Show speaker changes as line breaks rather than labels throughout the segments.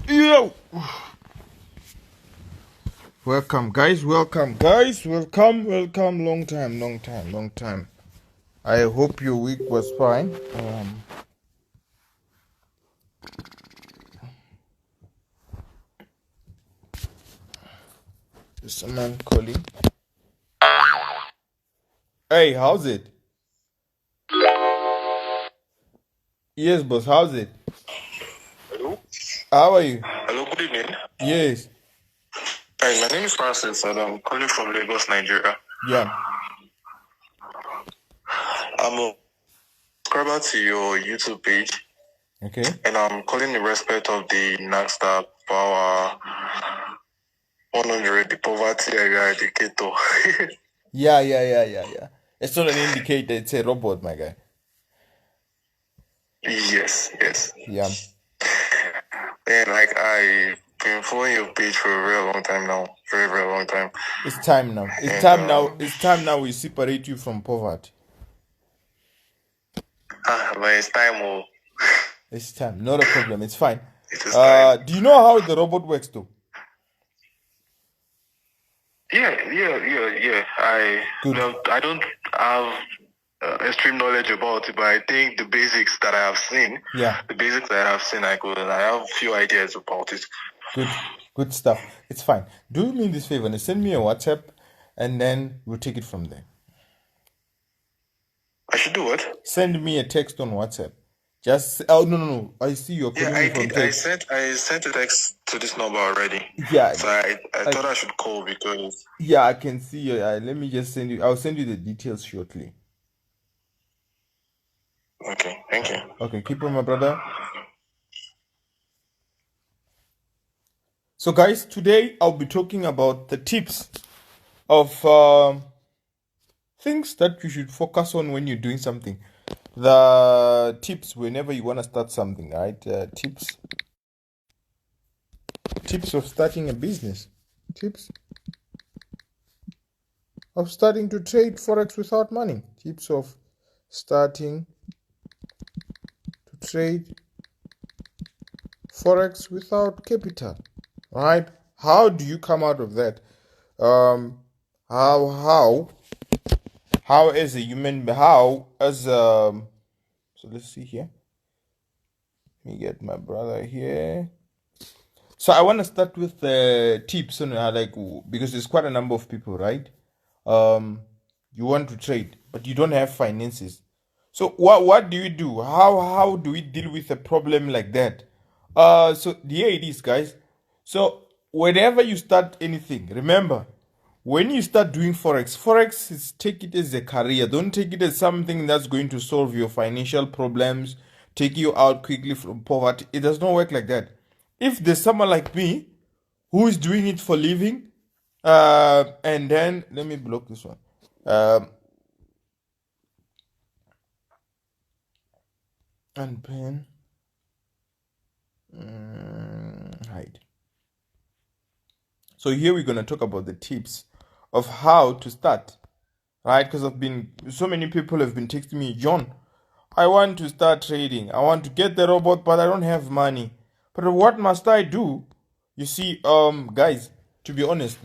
Yo! Welcome, guys. Welcome. Long time. I hope your week was fine. Is someone calling? Hey, how's it? Yes, boss. How's it?
Hello?
How are you?
Hello, good evening.
Yes.
Hi, my name is Francis and I'm calling from Lagos, Nigeria.
Yeah.
I'm a subscriber to your YouTube page.
Okay.
And I'm calling in respect of the Nagstar Power 100, the poverty eradicator.
Yeah. It's not an indicator. It's a robot, my guy.
Yes.
Yeah.
And I've been following your page for a very long time now. Very long time.
It's time now. It's time now we separate you from poverty.
But it's time.
It's time. Not a problem. It's fine.
It is time.
Do you know how the robot works, though?
Yeah.
Good.
I don't have extreme knowledge about it, but I think the basics that I have seen, I have a few ideas about it.
Good stuff. It's fine. Do me this favor and send me a WhatsApp, and then we'll take it from there.
I should do what?
Send me a text on WhatsApp. No. I see you're calling me from text.
I sent a text to this number already.
Yeah.
So I thought I should call because.
Yeah, I can see you. Let me just send you. I'll send you the details shortly.
Okay, thank you.
Okay, keep on, my brother. So, guys, today I'll be talking about the tips of things that you should focus on when you're doing something. The tips whenever you want to start something, right? Tips of starting a business. Tips of starting to trade Forex without money. Tips of starting to trade Forex without capital. Right? How do you come out of that? How as a human, so let's see here. Let me get my brother here. So I want to start with the tips on because there's quite a number of people, right? You want to trade, but you don't have finances. So what do you do? How do we deal with a problem like that? So here it is, guys. So whenever you start anything, remember, when you start doing Forex is take it as a career. Don't take it as something that's going to solve your financial problems, take you out quickly from poverty. It does not work like that. If there's someone like me who is doing it for living, and then let me block this one. Unpin. Hide. So here we're gonna talk about the tips of how to start, right? Because so many people have been texting me, John, I want to start trading. I want to get the robot, but I don't have money. But what must I do? You see, guys, to be honest,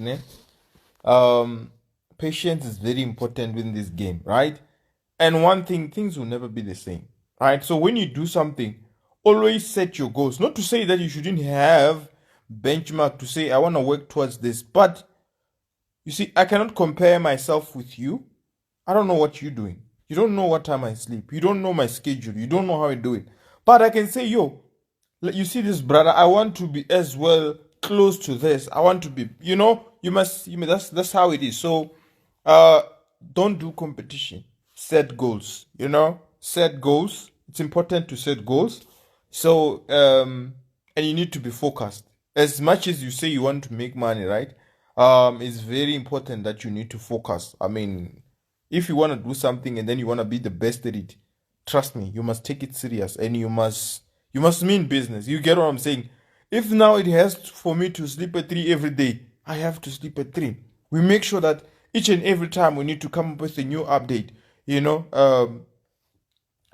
patience is very important in this game, right? And one thing, things will never be the same, right? So when you do something, always set your goals. Not to say that you shouldn't have benchmark to say I want to work towards this, but you see, I cannot compare myself with you. I don't know what you're doing. You don't know what time I sleep. You don't know my schedule. You don't know how I do it. But I can say, yo, you see this, brother, I want to be as well close to this. I want to be, that's how it is. So don't do competition. Set goals, set goals it's important to set goals. So, and you need to be focused. As much as you say you want to make money, right? It's very important that you need to focus. I mean, if you want to do something and then you want to be the best at it, trust me, you must take it serious and you must mean business. You get what I'm saying? If now it has for me to sleep at 3 every day, I have to sleep at 3. We make sure that each and every time we need to come up with a new update. You know,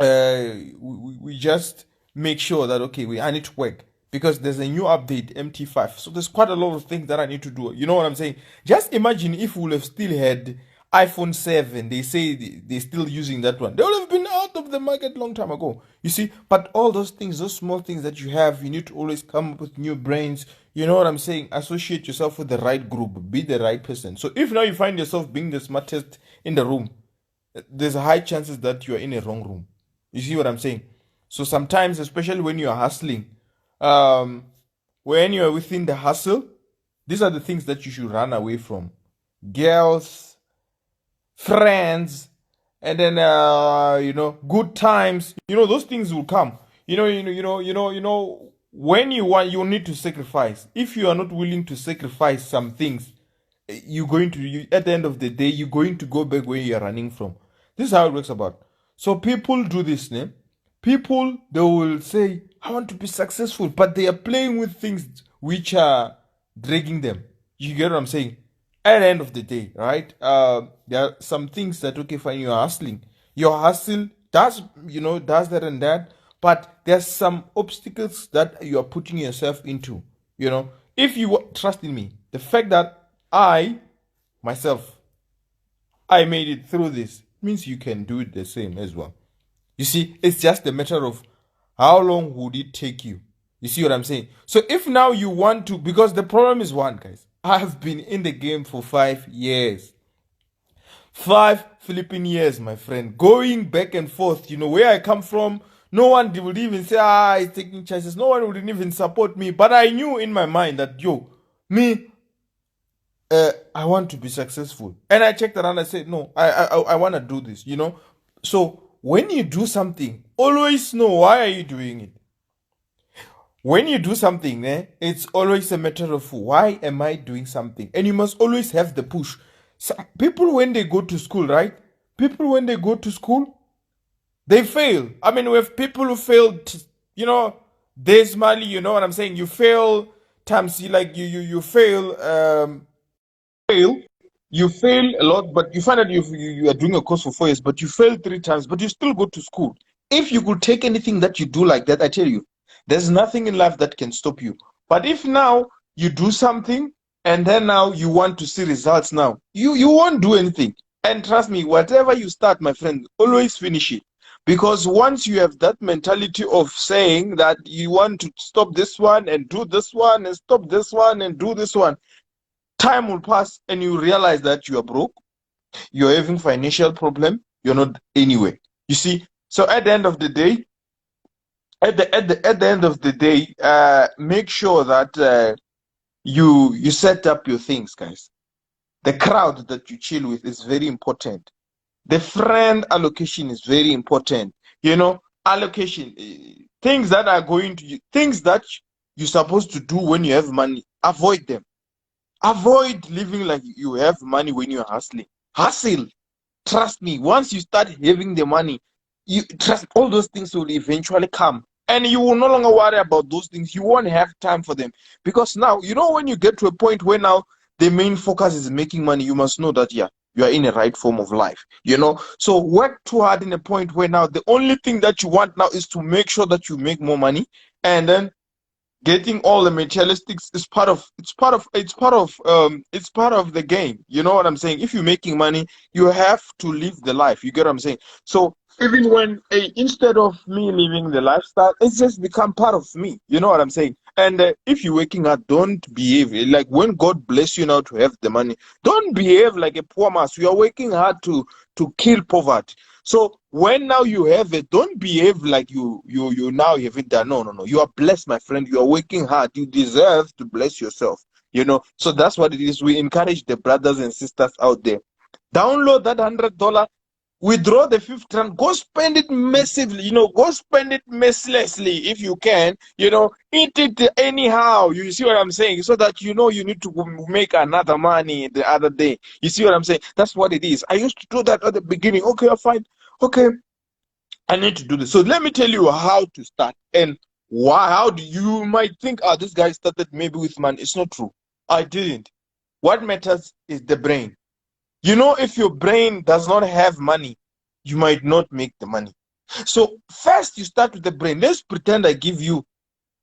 we just make sure that okay, I need to work because there's a new update MT5, so there's quite a lot of things that I need to do. You know what I'm saying? Just imagine if we would have still had iPhone 7. They say they're still using that one. They would have been out of the market long time ago. You see, but all those things, those small things that you have, you need to always come up with new brains. You know what I'm saying? Associate yourself with the right group, be the right person. So if now you find yourself being the smartest in the room, there's a high chances that you are in a wrong room. You see what I'm saying? So sometimes, especially when you are hustling, um, when you are within the hustle, these are the things that you should run away from. Girls, friends, and then good times. Those things will come. When you need to sacrifice. If you are not willing to sacrifice some things, at the end of the day, you're going to go back where you're running from. This is how it works about. So people do this, ne? People, they will say, I want to be successful, but they are playing with things which are dragging them. You get what I'm saying? At the end of the day, right? There are some things that, okay, fine, you're hustling. Your hustle does that and that, but there's some obstacles that you are putting yourself into. If you trust in me, the fact that myself, I made it through this means you can do it the same as well. You see, it's just a matter of how long would it take you. You see what I'm saying? So if now you want to, because the problem is one, guys. I have been in the game for 5 years. 5 flipping years, my friend. Going back and forth. Where I come from, no one would even say, he's taking chances. No one would even support me. But I knew in my mind that, I want to be successful. And I checked around. I said, no, I want to do this, So when you do something, always know why are you doing it. When you do something, it's always a matter of why am I doing something? And you must always have the push. People, when they go to school, right? People, when they go to school, they fail. I mean, we have people who failed, there's Mali, you know what I'm saying? You fail times, like you fail, you fail a lot, but you find that you are doing a course for 4 years, but you fail 3 times, but you still go to school. If you could take anything that you do like that, I tell you, there's nothing in life that can stop you. But if now you do something and then now you want to see results now, you won't do anything. And trust me, whatever you start, my friend, always finish it. Because once you have that mentality of saying that you want to stop this one and do this one and stop this one and do this one, time will pass and you realize that you are broke, you're having financial problem, you're not anywhere. You see, so at the end of the day, make sure that you set up your things, guys. The crowd that you chill with is very important. The friend allocation is very important. Allocation, things that you're supposed to do when you have money, avoid them. Avoid living like you have money when you're hustling. Hustle. Trust me, once you start having the money, you trust all those things will eventually come. And you will no longer worry about those things. You won't have time for them. Because now, when you get to a point where now the main focus is making money, you must know that, you are in a right form of life. So work too hard in a point where now the only thing that you want now is to make sure that you make more money. And then getting all the materialistics is part of the game. You know what I'm saying? If you're making money, you have to live the life. You get what I'm saying? So even when instead of me living the lifestyle, it's just become part of me. You know what I'm saying? And if you're working hard, don't behave like when God bless you now to have the money. Don't behave like a poor man. You are working hard to kill poverty. So when now you have it, don't behave like you now have it done. No. You are blessed, my friend. You are working hard. You deserve to bless yourself. So that's what it is. We encourage the brothers and sisters out there. Download that $100 withdraw the 50 rand, go spend it massively, go spend it mercilessly if you can, eat it anyhow. You see what I'm saying? So that you need to make another money the other day. You see what I'm saying? That's what it is. I used to do that at the beginning. Okay, I fine. Okay, I need to do this. So let me tell you how to start and why. How do you might think, this guy started maybe with money. It's not true. I didn't. What matters is the brain. If your brain does not have money, you might not make the money. So first you start with the brain. Let's pretend I give you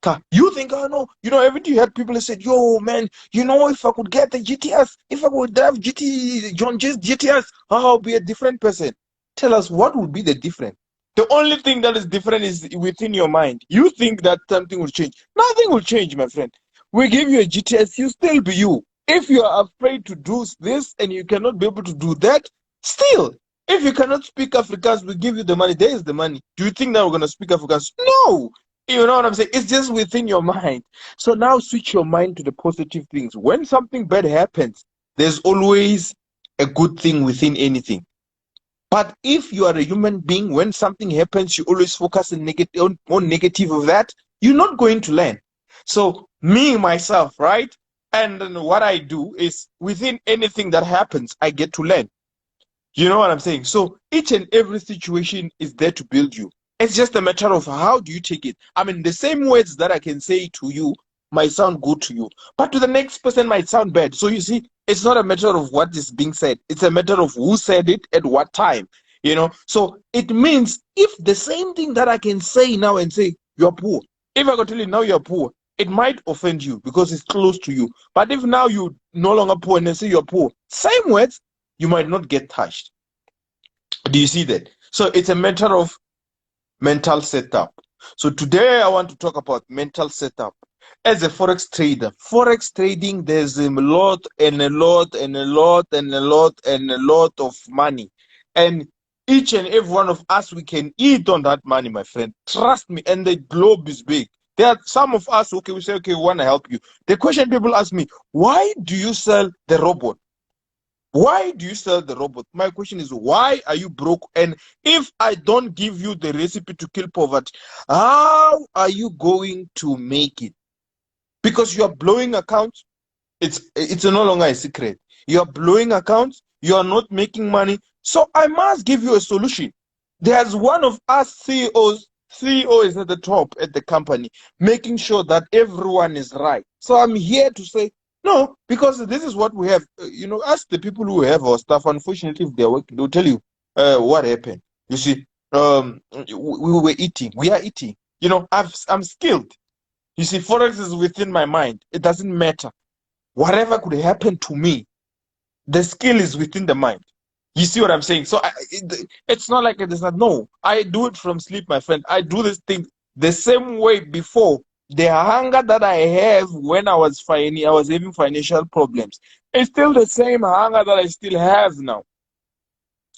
car. You think, oh no, every day you had people who said, yo man, if I could get the GTS, if I could drive John Jay's GTS, I'll be a different person. Tell us what would be the difference. The only thing that is different is within your mind. You think that something will change. Nothing will change, my friend. We give you a GTS, you still be you. If you are afraid to do this and you cannot be able to do that, still, if you cannot speak Afrikaans, we give you the money. There is the money. Do you think that we're going to speak Afrikaans? No. You know what I'm saying? It's just within your mind. So now switch your mind to the positive things. When something bad happens, there's always a good thing within anything. But if you are a human being, when something happens, you always focus on negative of that, you're not going to learn. So me, myself, right? And then what I do is within anything that happens, I get to learn. You know what I'm saying? So each and every situation is there to build you. It's just a matter of how do you take it. I mean, the same words that I can say to you might sound good to you, but to the next person might sound bad. So you see, it's not a matter of what is being said. It's a matter of who said it at what time. So it means if the same thing that I can say now and say, you're poor. If I go tell you now you're poor, it might offend you because it's close to you. But if now you no longer poor and I say you're poor, same words, you might not get touched. Do you see that? So it's a matter of mental setup. So today I want to talk about mental setup. As a Forex trader, Forex trading, there's a lot and a lot and a lot and a lot and a lot of money. And each and every one of us, we can eat on that money, my friend. Trust me. And the globe is big. There are some of us, okay, we say, okay, we want to help you. The question people ask me, why do you sell the robot? Why do you sell the robot? My question is, why are you broke? And if I don't give you the recipe to kill poverty, how are you going to make it? Because you are blowing accounts. It's no longer a secret. You are blowing accounts. You are not making money. So I must give you a solution. There's one of us CEOs. CEO is at the top at the company, making sure that everyone is right. So I'm here to say, no, because this is what we have. Ask the people who have our stuff. Unfortunately, if they're working, they'll tell you what happened. You see, we were eating. We are eating. I'm skilled. You see, Forex is within my mind. It doesn't matter. Whatever could happen to me, the skill is within the mind. You see what I'm saying? So it's not like it is not. No, I do it from sleep, my friend. I do this thing the same way before. The hunger that I have when I was having financial problems. It's still the same hunger that I still have now.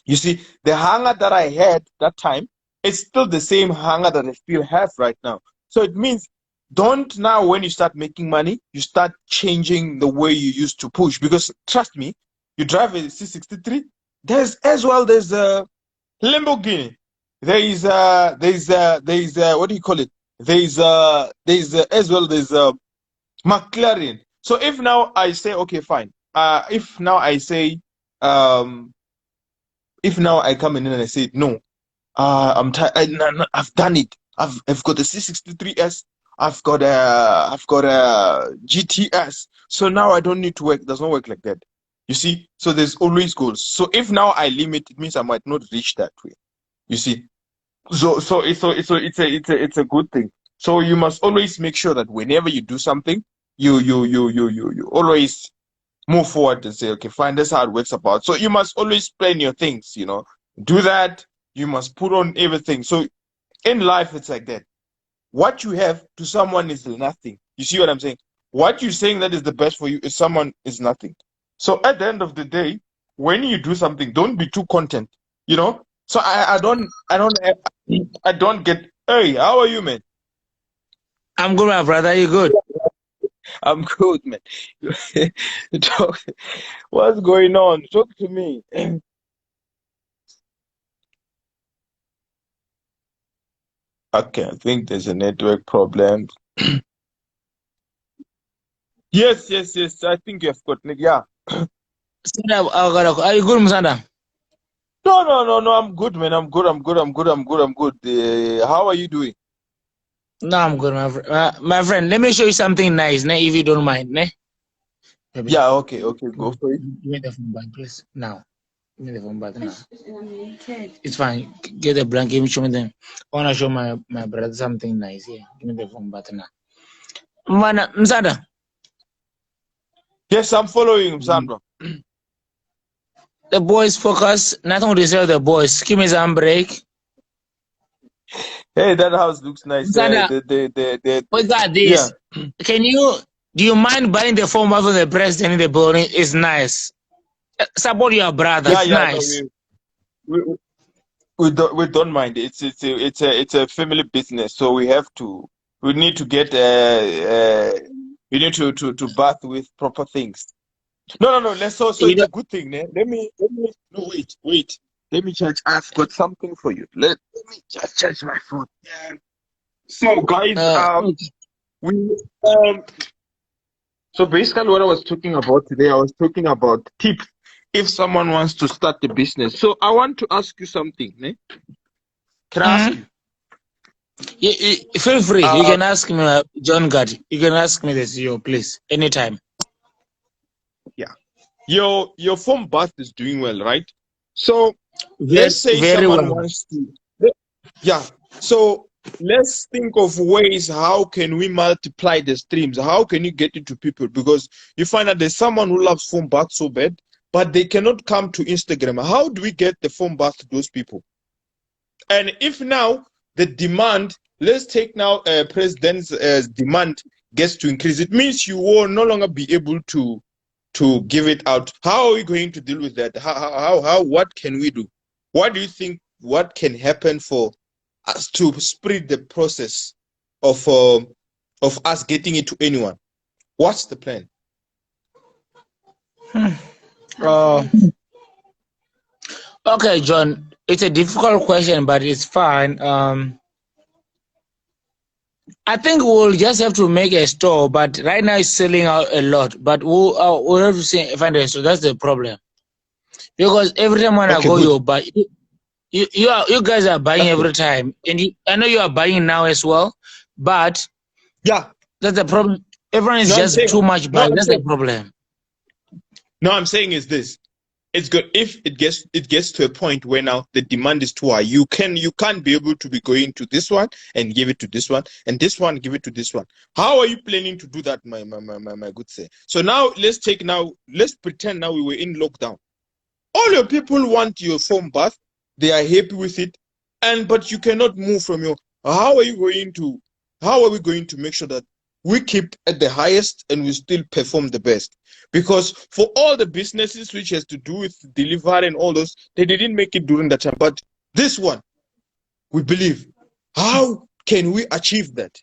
You see, the hunger that I had that time, it's still the same hunger that I still have right now. So it means don't now when you start making money, you start changing the way you used to push. Because trust me, you drive a C63, there's a Lamborghini. There's what do you call it? There's as well there's a McLaren. So if now I say okay, fine. If now I say if now I come in and I say no, I'm tired. No, I've done it. I've got a C63S. I've got a GTS. So now I don't need to work. It does not work like that. You see. So there's always goals. So if now I limit, it means I might not reach that way. You see. It's a good thing. So you must always make sure that whenever you do something, you always move forward and say, okay, fine, that's how it works about. So you must always plan your things, do that. You must put on everything. So in life, it's like that. What you have to someone is nothing. You see what I'm saying? What you're saying that is the best for you is someone is nothing. So at the end of the day, when you do something, don't be too content, So I don't get, hey, how are you, man?
I'm good, my brother. You good?
I'm good, man. What's going on? Talk to me. Okay, I think there's a network problem. Yes. I think you have got it. Yeah.
Are you good, Musanda?
No. I'm good, man. I'm good. How are you doing?
No, I'm good, my friend. Let me show you something nice, ne? If you don't mind, ne? Baby,
Yeah. Okay. Go for it.
give me the phone back, please. Now, give me the phone back now. It's fine. Get the blanket. Show me them. I wanna show my brother something nice. Yeah, give me the phone back now. Musanda.
Yes, I'm following, Sandra.
The boys focus. Nothing to say. The boys. Give me some break.
Hey, that house looks nice.
Musanda, what's that?
Yeah.
This? Do you mind buying the phone back for the president in the building? It's nice. Support your brother. It's
Yeah. No,
nice.
we don't mind. It's a family business, so we need to get we need to bath with proper things. No. So
You
it's a
don't,
good thing, man. No, wait. Let me charge. I've got something for you. Let me just charge my phone. Yeah. So guys,
okay.
we so basically what I was talking about today, I was talking about tips if someone wants to start the business. So I want to ask you something, ne? Can I ask you?
Feel free. You
Uh,
can ask me, John Gad. You can ask me the CEO, please, anytime.
yeah. Your phone bath is doing well, right? So
Very,
let's say
very
someone
well.
wants to, yeah. So let's think of ways how can we multiply the streams? How can you get it to people? Because you find that there's someone who loves phone bath so bad, but they cannot come to Instagram. How do we get the phone bath to those people? And if now the demand, let's take now president's demand gets to increase, it means you will no longer be able to give it out. How are we going to deal with that? How what can we do? What do you think? What can happen for us to spread the process of us getting it to anyone? What's the plan?
Uh, okay, John. It's a difficult question, but it's fine. I think we'll just have to make a store, but right now it's selling out a lot. But we'll have to find a store. That's the problem. Because every time when I
Okay,
go,
good.
you buy. You guys are buying
Okay.
every time, and I know you are buying now as well. But
Yeah.
that's the problem. Everyone is
No, I'm
just
saying.
too much
No,
buying.
I'm
That's the
saying.
problem.
No, I'm saying is this. It's good if it gets to a point where now the demand is too high. You can't be able to be going to this one and give it to this one and this one give it to this one. How are you planning to do that, my good sir? So now let's pretend now we were in lockdown. All your people want your phone bath, they are happy with it, but you cannot move from your. How are you going to? How are we going to make sure that we keep at the highest and we still perform the best? Because for all the businesses which has to do with delivery and all those, they didn't make it during that time. But this one, we believe. How can we achieve that?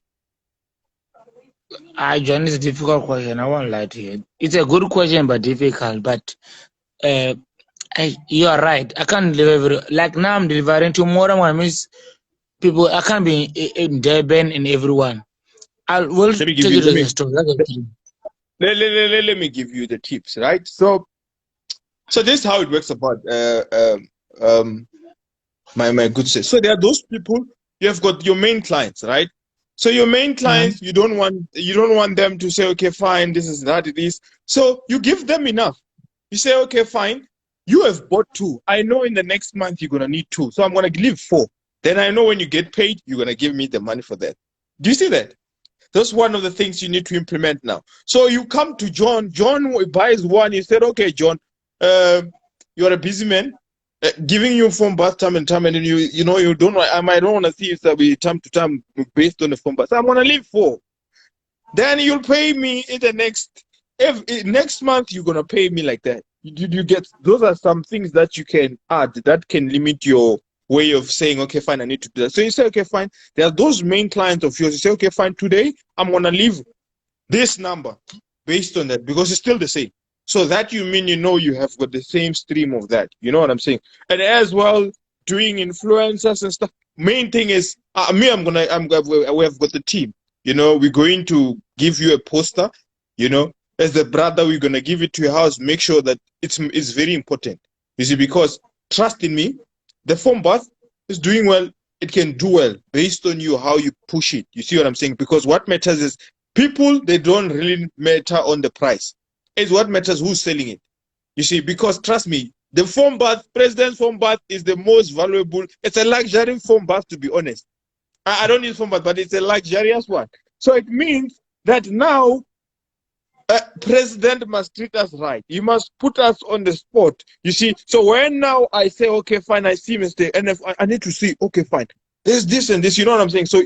John, it's a difficult question. I won't lie to you. It's a good question, but difficult. But uh, you are right. I can't deliver. Like now, I'm delivering tomorrow. I miss people. I can't be in Durban and everyone. I will
Let me give
take
you.
you to the store. That's the thing.
Let me give you the tips, right? So this is how it works about my good sis. So there are those people, you have got your main clients, right? So your main clients, you don't want them to say, okay, fine, this is that it is. So you give them enough. You say, okay, fine, you have bought two. I know in the next month you're gonna need two. So I'm gonna give 4. Then I know when you get paid, you're gonna give me the money for that. Do you see that? That's one of the things you need to implement now. So you come to John. John buys one. He said, okay, John, you're a busy man. Giving you phone bath time and time, and then you don't. I might don't want to see you be time to time based on the phone bath. So I'm gonna leave 4. Then you'll pay me in the next month. You're gonna pay me like that. You get those are some things that you can add that can limit your way of saying, okay, fine, I need to do that. So you say, okay, fine. There are those main clients of yours. You say, okay, fine. Today I'm gonna leave this number based on that because it's still the same. So that you mean you have got the same stream of that. You know what I'm saying? And as well, doing influencers and stuff. Main thing is we have got the team. You know, we're going to give you a poster. You know, as the brother, we're gonna give it to your house. Make sure that it's very important. You see, because trust in me, the phone bath is doing well. It can do well based on you how you push it. You see what I'm saying? Because what matters is people. They don't really matter on the price. It's what matters who's selling it. You see, because trust me, the foam bath, president's foam bath is the most valuable. It's a luxury foam bath, to be honest. I don't use foam bath, but it's a luxurious one. So it means that now president must treat us right. He must put us on the spot. You see, so when now I say, okay, fine, I see mistake, and if I need to see, okay, fine, there's this and this, you know what I'm saying? So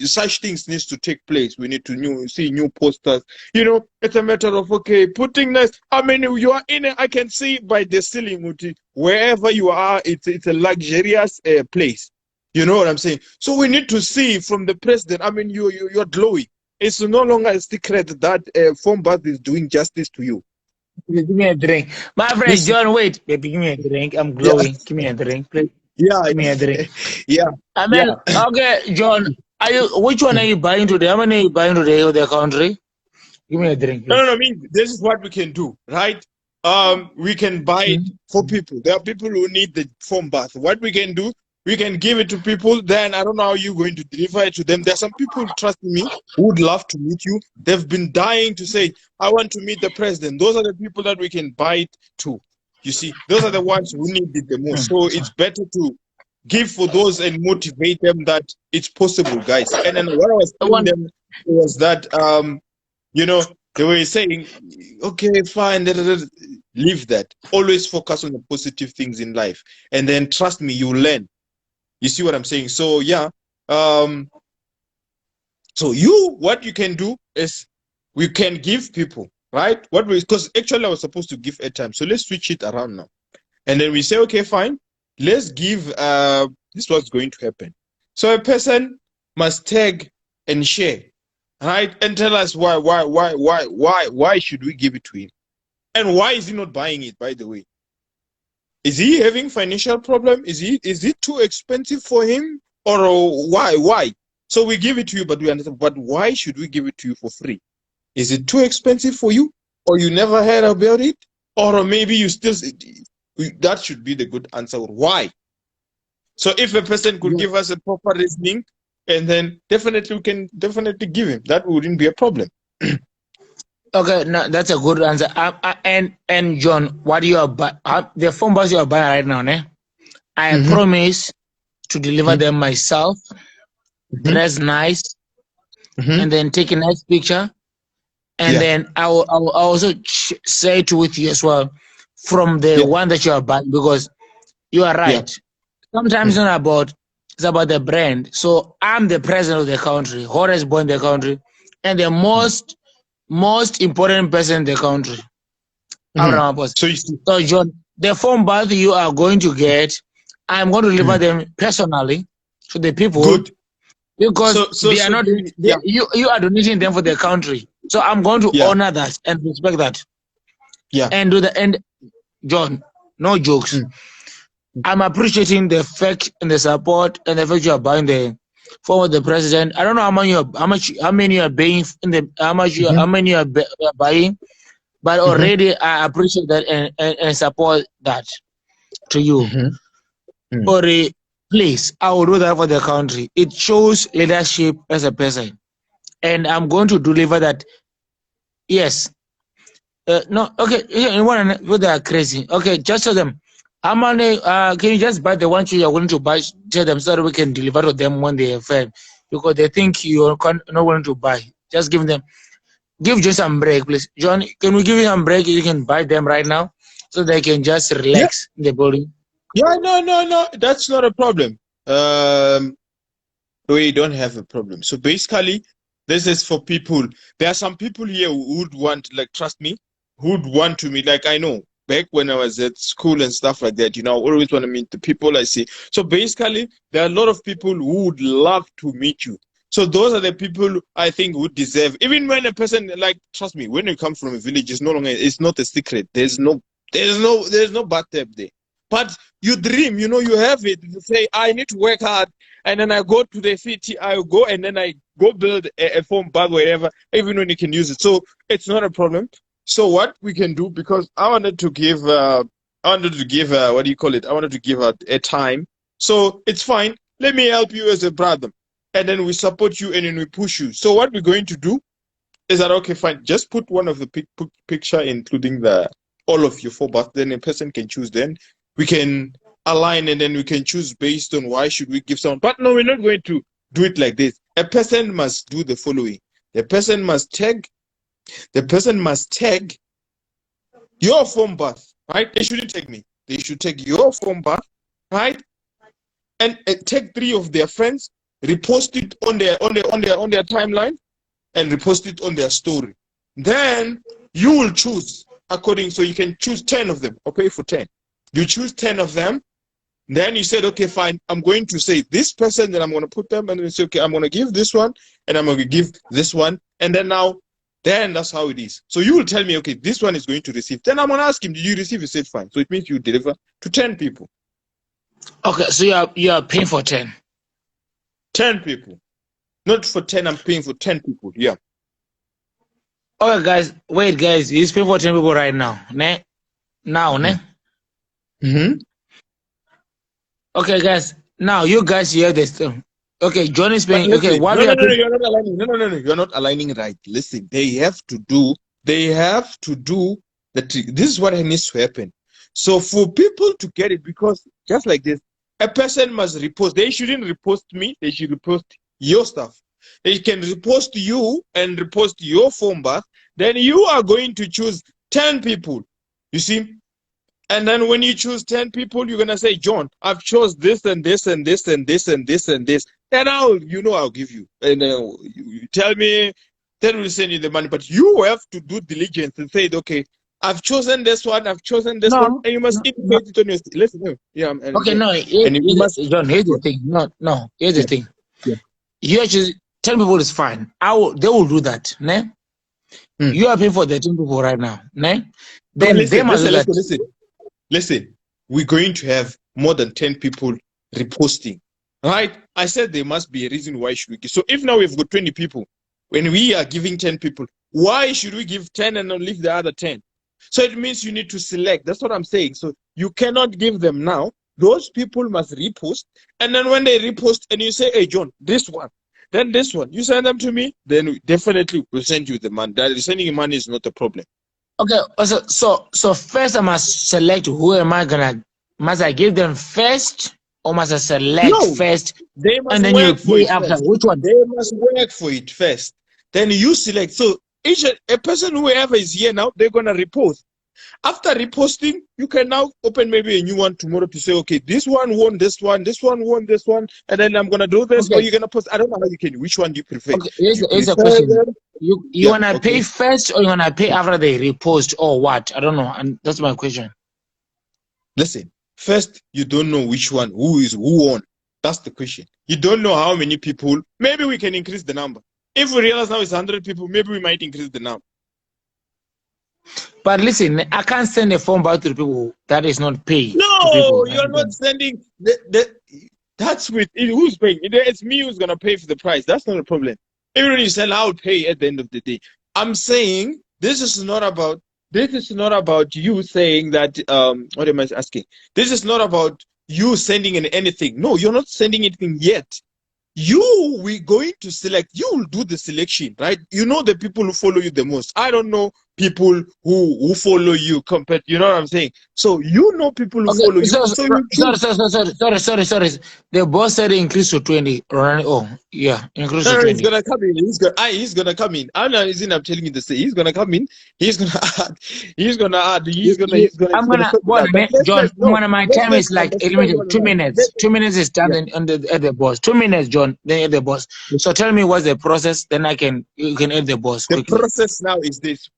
such things needs to take place. We need to see new posters. You know, it's a matter of, okay, putting this. I mean, you are in it, I can see by the ceiling, wherever you are, it's a luxurious place. You know what I'm saying? So we need to see from the president. I mean, you're glowing. It's no longer a secret that foam bath is doing justice to you.
Give me a drink. My friend John, wait. Baby, give me a drink. I'm glowing. Yeah. Give me a drink, please.
Yeah.
Give me a drink.
Yeah.
I mean, okay, John, which one are you buying today? How many are you buying today of the country? Give me a drink, please.
No, I mean, this is what we can do, right? We can buy it for people. There are people who need the foam bath. What we can do, we can give it to people. Then I don't know how you're going to deliver it to them. There are some people, trust me, who would love to meet you. They've been dying to say, I want to meet the president. Those are the people that we can buy it to. You see, those are the ones who need it the most. So it's better to give for those and motivate them that it's possible, guys. And then what I was telling them was that, you know, they were saying, okay, fine, leave that. Always focus on the positive things in life. And then trust me, you learn. You see what I'm saying? So yeah. So what you can do is we can give people, right? Because actually I was supposed to give airtime. So let's switch it around now. And then we say, okay, fine. Let's give this is what's going to happen. So a person must tag and share, right? And tell us why should we give it to him? And why is he not buying it, by the way? Is he having financial problem? Is it too expensive for him? Or why? So we give it to you, but we understand. But why should we give it to you for free? Is it too expensive for you? Or you never heard about it? Or maybe you still, that should be the good answer. Why? So if a person could give us a proper reasoning, and then definitely we can definitely give him. That wouldn't be a problem.
Okay, no, that's a good answer. And John, what you are the phone balls you are buying right now, I promise to deliver them myself, dress nice, and then take a nice picture, and then I will also say it with you as well from the one that you are buying, because you are right. Sometimes it's about the brand. So I'm the president of the country, hottest boy in the country, and the most important person in the country. So John, the phone bath you are going to get, I'm going to deliver them personally to the people. Because they are not you are donating them for the country. So I'm going to honor that and respect that. And do the end, John, no jokes. I'm appreciating the fact and the support and the fact you are buying the form of the president. I don't know how many you are buying how many you are buying, but already I appreciate that and support that to you. Or please, I will do that for the country. It shows leadership as a person, and I'm going to deliver that. Yes. No. Okay. You want to? They are crazy. Okay. Just tell them. How many? Can you just buy the ones you are willing to buy? Tell them so that we can deliver to them when they have failed, because they think you are not willing to buy. Just give them. Give just some break, please. John, can we give you some break? You can buy them right now, so they can just relax in the building.
Yeah, no. That's not a problem. We don't have a problem. So basically, this is for people. There are some people here who would want, like, trust me, who would want to meet. Like, I know back when I was at school and stuff like that, you know, I always want to meet the people I see. So basically, there are a lot of people who would love to meet you. So those are the people I think would deserve. Even when a person, like, trust me, when you come from a village, it's not a secret. There's no bathtub there. But you dream, you have it. You say, I need to work hard. And then I go to the city, I go and then I go build a phone bag wherever, even when you can use it. So it's not a problem. So what we can do, because I wanted to give, what do you call it? I wanted to give a time. So it's fine. Let me help you as a brother. And then we support you and then we push you. So what we're going to do is that, okay, fine. Just put one of the picture, including all of your 4 bars. Then a person can choose. Then we can align and then we can choose based on why should we give someone. But no, we're not going to do it like this. A person must do the following. The person must tag your phone bath, right? They shouldn't take me. They should take your phone bath, right? And take 3 of their friends, repost it on their timeline, and repost it on their story. Then you will choose according. So you can choose 10 of them or pay for 10. You choose 10 of them. Then you said, okay, fine. I'm going to say this person, then I'm going to put them, and then you say, okay, I'm going to give this one, and I'm going to give this one, and then that's how it is. So you will tell me, okay, this one is going to receive. Then I'm going to ask him, did you receive? He said, fine. So it means you deliver to 10 people.
Okay, so you are paying for 10.
10 people. Not for 10, I'm paying for 10 people. Yeah.
Okay, guys, wait, guys. He's paying for 10 people right now. Ne? Now, ne?
Mm-hmm.
Okay, guys. Now, you guys hear this thing. Okay, John is paying.
Listen,
okay, what
no, you're not aligning. No, you're not aligning right. Listen, they have to do that. This is what needs to happen. So for people to get it, because just like this, a person must repost. They shouldn't repost me. They should repost your stuff. They can repost you and repost your phone bath. Then you are going to choose 10 people. You see? And then when you choose 10 people, you're going to say, John, I've chose this and this and this and this and this and this. Then I'll give you. And you tell me, then we'll send you the money. But you have to do diligence and say, okay, I've chosen this one, I've chosen this one. And you must indicate it on your... Listen, yeah.
Okay, no, John, here's the thing. No, here's the thing.
Yeah.
You actually, 10 people is fine. They will do that. Ne? You are paying for the 10 people right now. Ne? Then they must do that.
Listen, we're going to have more than 10 people reposting, right? I said there must be a reason why should we give. So if now we've got 20 people, when we are giving 10 people, why should we give 10 and not leave the other 10? So it means you need to select. That's what I'm saying. So you cannot give them now. Those people must repost. And then when they repost and you say, hey, John, this one, then this one, you send them to me, then definitely we'll send you the money. Sending you money is not a problem.
Okay, so first I must select who am I gonna. Must I give them first, or must I select first?
They must
and then
work
you
for it
after.
first.
Which one?
They must work for it first. Then you select. So a person, whoever is here now, they're gonna repost. After reposting, you can now open maybe a new one tomorrow to say, okay, this one won this one, this one won this one, and then I'm gonna do this. Okay. Or you're gonna post. I don't know how you can. Which one do you prefer?
Okay, here's a question. You wanna pay first, or you wanna pay after they repost, or what? I don't know, and that's my question.
Listen, first you don't know which one, who won. That's the question. You don't know how many people. Maybe we can increase the number. If we realize now it's 100 people, maybe we might increase the number.
But listen, I can't send a phone back to the people that is not paid.
No, you're not sending. That's with who's paying. It's me who's gonna pay for the price. That's not a problem. Even when you sell, I'll pay at the end of the day. I'm saying this is not about you saying that. What am I asking? This is not about you sending in anything. No, you're not sending anything yet. We're going to select. You will do the selection, right? You know the people who follow you the most. I don't know people who follow you compared. You know what I'm saying? So you know people who follow you.
Sorry. The boss said increase to 20. Oh, yeah, increase to 20.
He's gonna come in. He's gonna come in. I'm telling you the same. He's gonna come in. He's gonna add.
John, my time is like limited. 2 minutes. 2 minutes is done at the boss. 2 minutes, John. Then at the boss. So tell me what's the process. Then you can add the boss quickly.
The process now is this.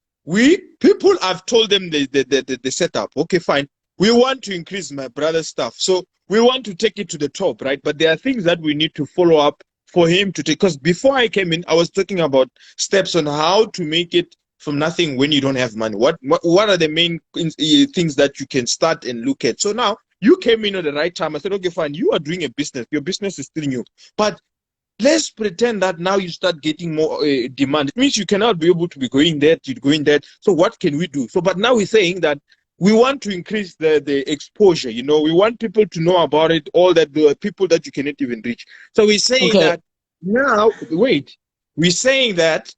People have told them the setup. Okay, fine. We want to increase my brother's stuff. So we want to take it to the top, right? But there are things that we need to follow up for him to take. Because before I came in, I was talking about steps on how to make it from nothing when you don't have money. What are the main things that you can start and look at? So now you came in at the right time. I said, okay, fine, you are doing a business. Your business is still new. But let's pretend that now you start getting more demand. It means you cannot be able to be going there, So what can we do? So, but now we're saying that we want to increase the exposure. You know, we want people to know about it, all that the people that you cannot even reach. So we're saying that now, wait, we're saying that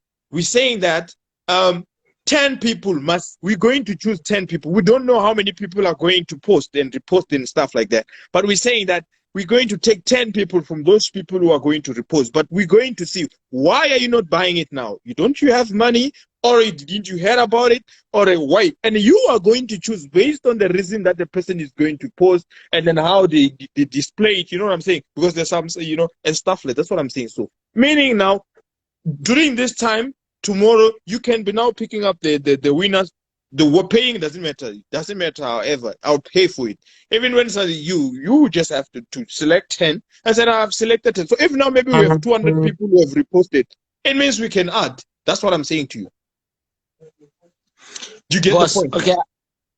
10 people we're going to choose 10 people. We don't know how many people are going to post and repost and stuff like that. But we're saying that we're going to take 10 people from those people who are going to repost. But we're going to see, why are you not buying it now? Don't you have money? Or didn't you hear about it? Or why? And you are going to choose based on the reason that the person is going to post and then how they display it. You know what I'm saying? Because there's some, and stuff like that. That's what I'm saying. So, meaning now, during this time, tomorrow, you can be now picking up the winners. The paying doesn't matter. It doesn't matter, however. I'll pay for it. Even when it's you just have to select 10. I said, I've selected 10. So if now maybe we have 200 people who have reposted, it means we can add. That's what I'm saying to you. Do you get
boss,
the point?
Okay,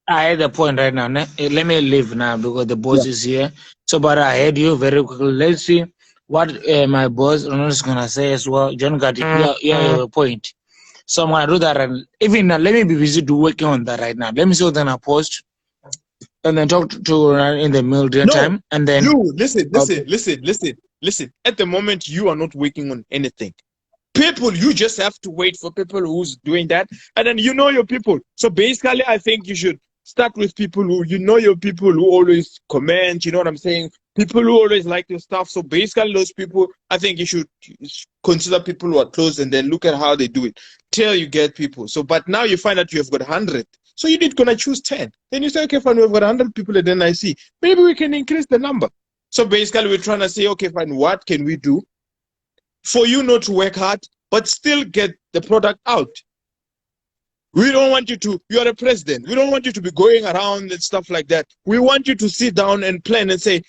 I had the point right now. Let me leave now because the boss is here. So, but I heard you very quickly. Let's see what my boss Ronald is gonna say as well. John got your point. So I'm gonna do that, and even now, let me be busy working on that right now. Let me see what then I post, and then talk to in the middle time, and then
you listen. At the moment, you are not working on anything. People, you just have to wait for people who's doing that, and then you know your people. So basically, I think you should start with people who your people who always comment. You know what I'm saying? People who always like your stuff. So basically, those people, I think you should consider people who are close, and then look at how they do it till you get people. So, but now you find out you have got 100. So you did gonna choose 10. Then you say, okay, fine, we've got 100 people, and then I see maybe we can increase the number. So basically, we're trying to say, okay, fine, what can we do for you not to work hard, but still get the product out? We don't want you to, you are a president. We don't want you to be going around and stuff like that. We want you to sit down and plan and say,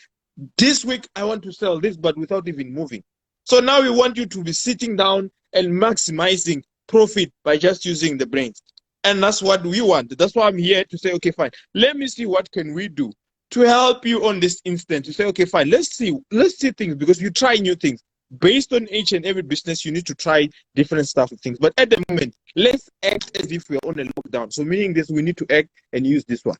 this week I want to sell this, but without even moving. So now we want you to be sitting down and maximizing profit by just using the brains. And that's what we want. That's why I'm here to say, okay, fine. Let me see what can we do to help you on this instant. To say, okay, fine. Let's see things, because you try new things. Based on each and every business, you need to try different stuff and things. But at the moment, let's act as if we're on a lockdown. So meaning this, we need to act and use this one.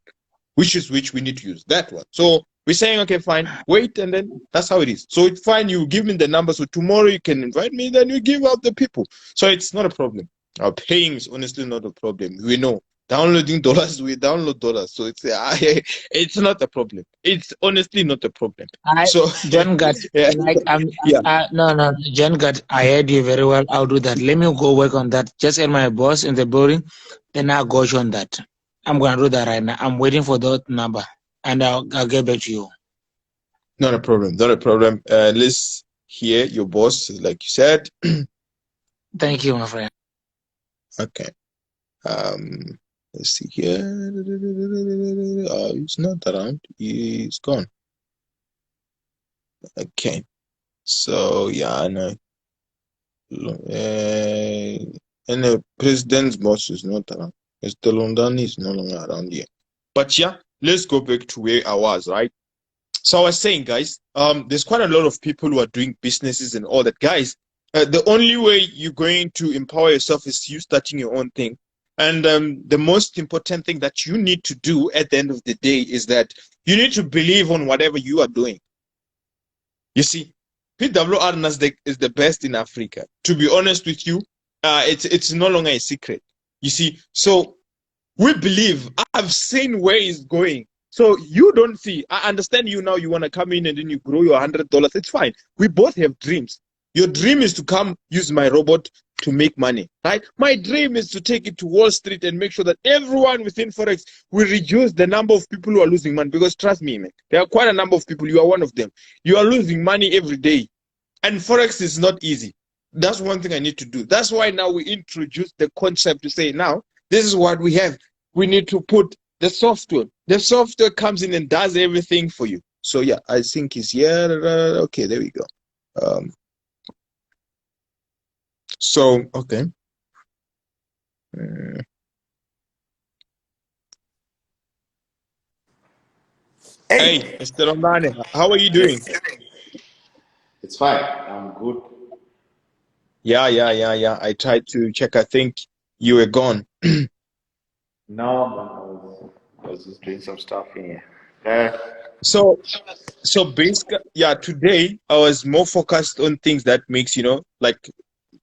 Which we need to use that one. So we're saying, okay, fine, wait, and then that's how it is. So it's fine, you give me the number, so tomorrow you can invite me, then you give out the people. So it's not a problem. Our paying is honestly not a problem. We know. Downloading dollars, we download dollars. So it's not a problem. It's honestly not a problem. So
John got no, John got, I heard you very well. I'll do that. Let me go work on that. Just get my boss in the building, then I'll go on that. I'm gonna do that right now. I'm waiting for that number, and I'll get back to you.
Not a problem. Not a problem. Let's hear your boss, like you said.
Thank you, my friend.
Okay. Let's see here. He's not around. He's gone. Okay. So yeah, I know. And the president's boss is not around. Mr. London is no longer around here. But yeah, let's go back to where I was, right? So I was saying, guys, there's quite a lot of people who are doing businesses and all that. Guys, the only way you're going to empower yourself is you starting your own thing. And the most important thing that you need to do at the end of the day is that you need to believe on whatever you are doing. You see, PWR Nasdaq is the best in Africa. To be honest with you, it's no longer a secret. You see, so we believe. I've seen where it's going. So you don't see. I understand you now. You want to come in and then you grow your $100. It's fine. We both have dreams. Your dream is to come use my robot to make money, right? My dream is to take it to Wall Street and make sure that everyone within Forex will reduce the number of people who are losing money. Because trust me, man, there are quite a number of people. You are one of them. You are losing money every day. And Forex is not easy. That's one thing I need to do. That's why now we introduce the concept to say, now, this is what we have. We need to put the software. The software comes in and does everything for you. So yeah, I think it's here. Okay, there we go. So, okay. Hey, Mr. Rondane, how are you doing?
It's fine. I'm good.
Yeah. I tried to check. I think you were gone.
No, man, I was just doing some stuff in here. Uh,
So, so basically, yeah, today I was more focused on things that makes, like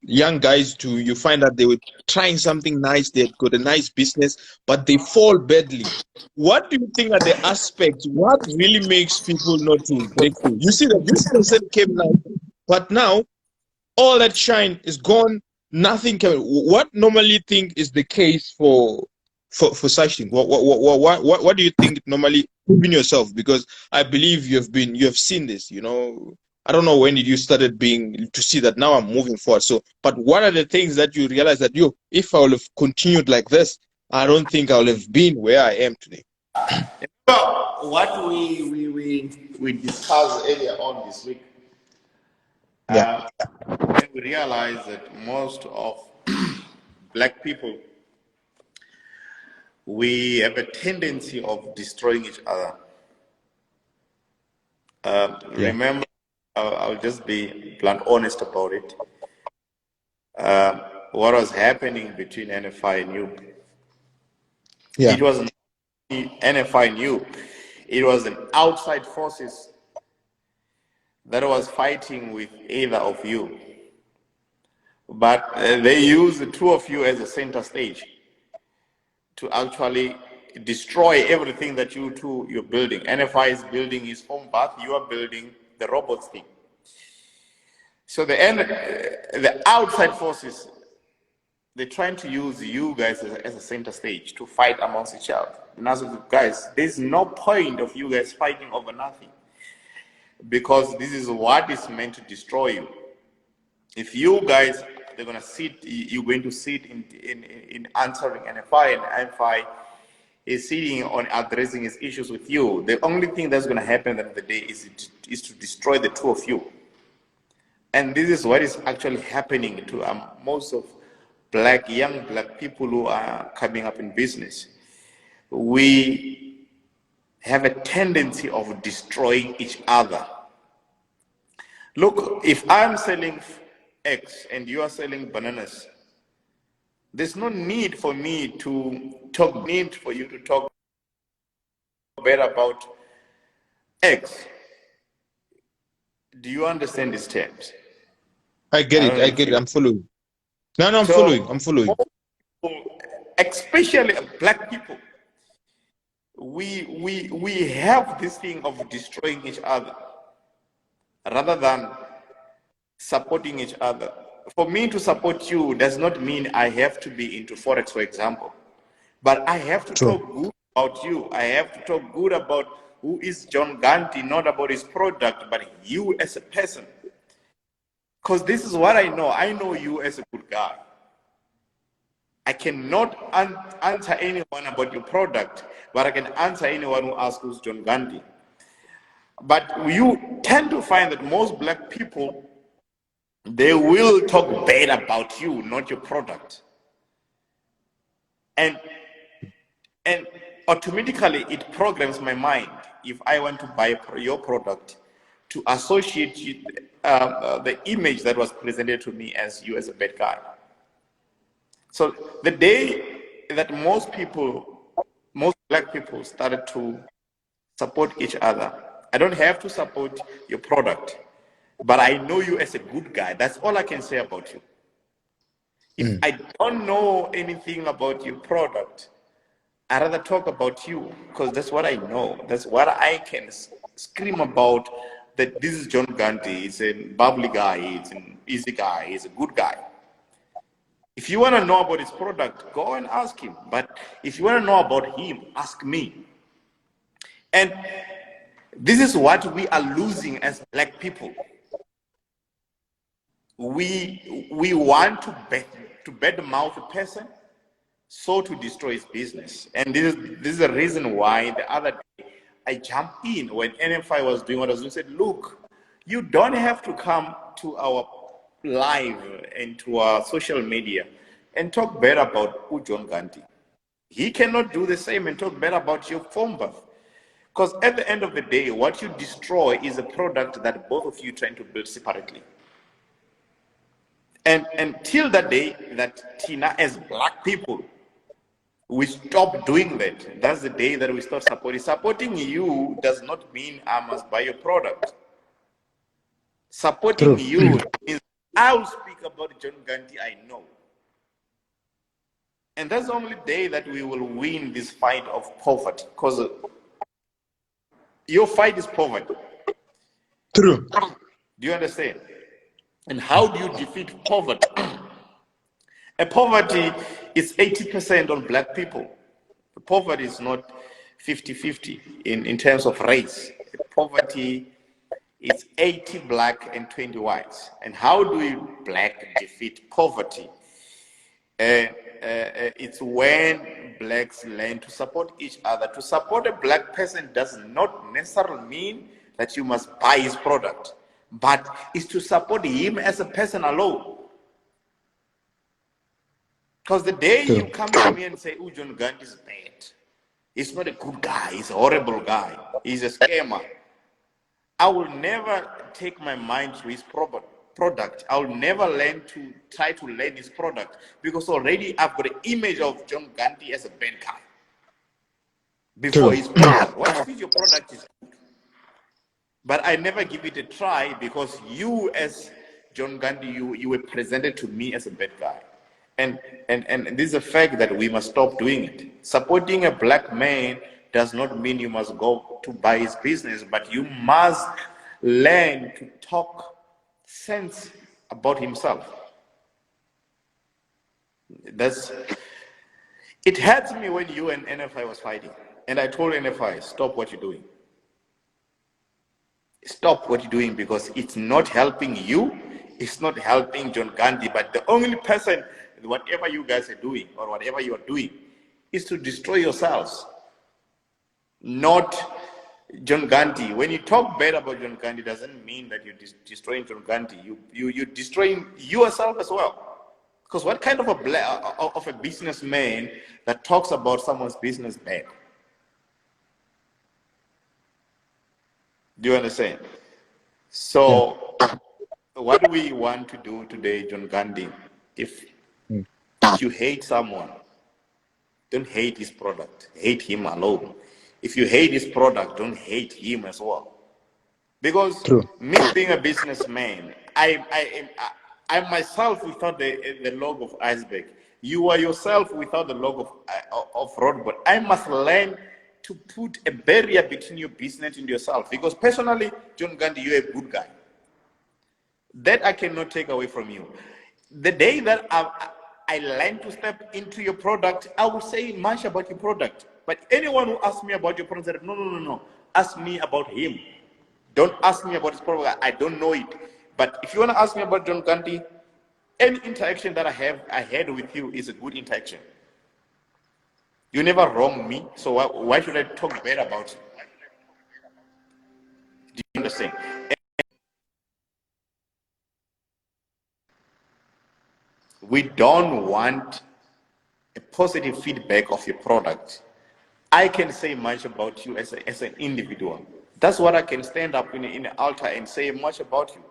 young guys to, you find that they were trying something nice, they had got a nice business, but they fall badly. What do you think are the aspects? What really makes people not to make it? You see that this person came now, but now all that shine is gone. Nothing can. What normally think is the case for such thing? What do you think normally, even yourself? Because I believe you have seen this. I don't know when did you started being to see that now I'm moving forward. So, but what are the things that you realize that if I would have continued like this, I don't think I would have been where I am today.
well, what we discussed earlier on this week,
Yeah,
when we realized that most of black people, we have a tendency of destroying each other.
yeah,
Remember, I'll just be blunt honest about it. What was happening between NFI and you?
yeah.
It was not NFI and you. It was an outside forces that was fighting with either of you. But they use the two of you as a center stage to actually destroy everything that you're building. NFI is building his home path, you are building the robots thing. So the outside forces, they're trying to use you guys as a center stage to fight amongst each other. And as guys, there's no point of you guys fighting over nothing, because this is what is meant to destroy you. If you guys, you're going to sit in answering NFI, and NFI is sitting on addressing his issues with you, the only thing that's going to happen at the end of the day is to destroy the two of you. And this is what is actually happening to most of young black people who are coming up in business. We have a tendency of destroying each other. Look, if I'm selling X and you are selling bananas, there's no need for me to need for you to talk better about X. Do you understand these terms?
I get it. I get it. I'm following. No, I'm following. I'm following.
Especially black people, we have this thing of destroying each other rather than supporting each other. For me to support you does not mean I have to be into Forex, for example, but I have to
True.
talk good about you. I have to talk good about who is John Ganti, not about his product, but you as a person. Because this is what I know. I know you as a good guy. I cannot answer anyone about your product, but I can answer anyone who asks who's John Gandhi. But you tend to find that most black people, they will talk bad about you, not your product. And automatically it programs my mind, if I want to buy your product, to associate you, the image that was presented to me as you as a bad guy. So the day that most black people started to support each other, I don't have to support your product, but I know you as a good guy. That's all I can say about you. If I don't know anything about your product, I'd rather talk about you, because that's what I know. That's what I can scream about, that this is John Gandhi. He's a bubbly guy. He's an easy guy. He's a good guy. If you want to know about his product, go and ask him. But if you want to know about him, ask me. And this is what we are losing as black people. We want to badmouth a person, so to destroy his business. And this is the reason why the other day I jumped in when NFI was doing what I was doing. Said, look, you don't have to come to our live and to our social media and talk bad about John Gandhi. He cannot do the same and talk bad about your phone birth, Because at the end of the day, what you destroy is a product that both of you trying to build separately. And until that day that Tina, as black people, we stop doing that, that's the day that we start supporting. Supporting you does not mean I must buy your product. Supporting
True.
you is I'll speak about John Gandhi I know. And that's the only day that we will win this fight of poverty. Because your fight is poverty.
True.
Do you understand? And how do you defeat poverty? A poverty is 80% on black people. Poverty is not 50-50 in terms of race. Poverty is 80 black and 20 whites. And how do we black defeat poverty? It's when blacks learn to support each other. To support a black person does not necessarily mean that you must buy his product, but is to support him as a person alone. Because the day you come to me and say, oh, John Gandhi is bad, he's not a good guy, he's a horrible guy, he's a scammer, I will never take my mind to his product. I will never try to learn his product, because already I've got an image of John Gandhi as a bad guy before his product. What if your product is good? But I never give it a try, because you as John Gandhi, you were presented to me as a bad guy. And this is a fact that we must stop doing it. Supporting a black man does not mean you must go to buy his business, but you must learn to talk sense about himself. It hurts me when you and NFI was fighting. And I told NFI, stop what you're doing. Stop what you're doing, because it's not helping you, it's not helping John Gandhi, but the only person, whatever you guys are doing or whatever you are doing, is to destroy yourselves, not John Gandhi. When you talk bad about John Gandhi, doesn't mean that you're destroying John Gandhi. You're destroying yourself as well. Because what kind of a businessman that talks about someone's business bad? Do you understand? So, what do we want to do today, John Gandhi? If you hate someone, don't hate his product. Hate him alone. If you hate his product, don't hate him as well. Because me being a businessman, I myself without the log of iceberg. You are yourself without the log of road. But I must learn to put a barrier between your business and yourself. Because personally, John Gandhi, you're a good guy. That I cannot take away from you. The day that I learn to step into your product, I will say much about your product. But anyone who asks me about your product, no. Ask me about him. Don't ask me about his product. I don't know it. But if you want to ask me about John Gandhi, any interaction that I had with you is a good interaction. You never wrong me, so why should I talk bad about you? Do you understand? We don't want a positive feedback of your product. I can say much about you as an individual. That's what I can stand up in an altar and say much about you.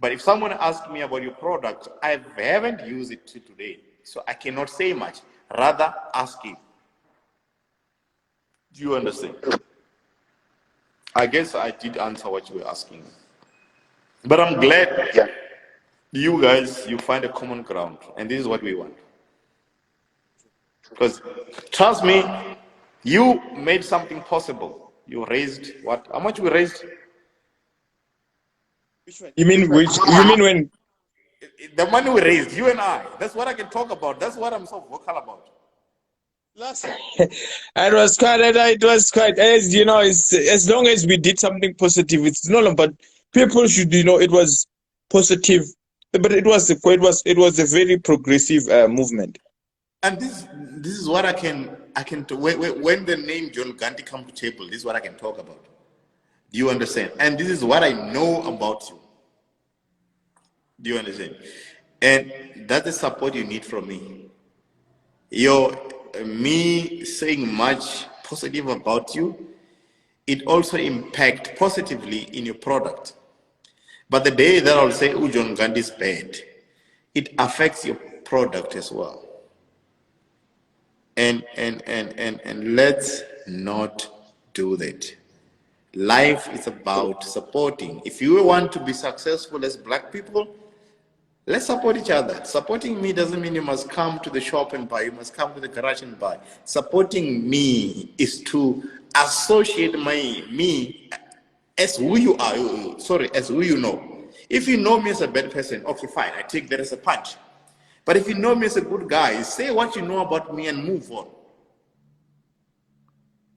But if someone asks me about your product, I haven't used it till today, so I cannot say much. Rather, ask him. Do you understand? I guess I did answer what you were asking. But I'm glad you guys, you find a common ground. And this is what we want. Because, trust me, you made something possible. You raised what? How much we raised?
You mean when?
The money we raised, you and I. That's what I can talk about. That's what I'm so vocal about.
It was quite, as you know, it's, as long as we did something positive, it's no, but people should, it was positive, but it was a very progressive movement.
And this is what I can when the name John Gandhi come to table, this is what I can talk about. Do you understand? And this is what I know about you. Do you understand? And that's the support you need from me. Me saying much positive about you it also impacts positively in your product. But the day that I'll say, oh, John Gandhi is bad, it affects your product as well. And let's not do that. Life is about supporting. If you want to be successful as black people, let's support each other. Supporting me doesn't mean you must come to the shop and buy. You must come to the garage and buy. Supporting me is to associate me as who you are. Sorry, as who you know. If you know me as a bad person, okay, fine. I take that as a punch. But if you know me as a good guy, say what you know about me and move on.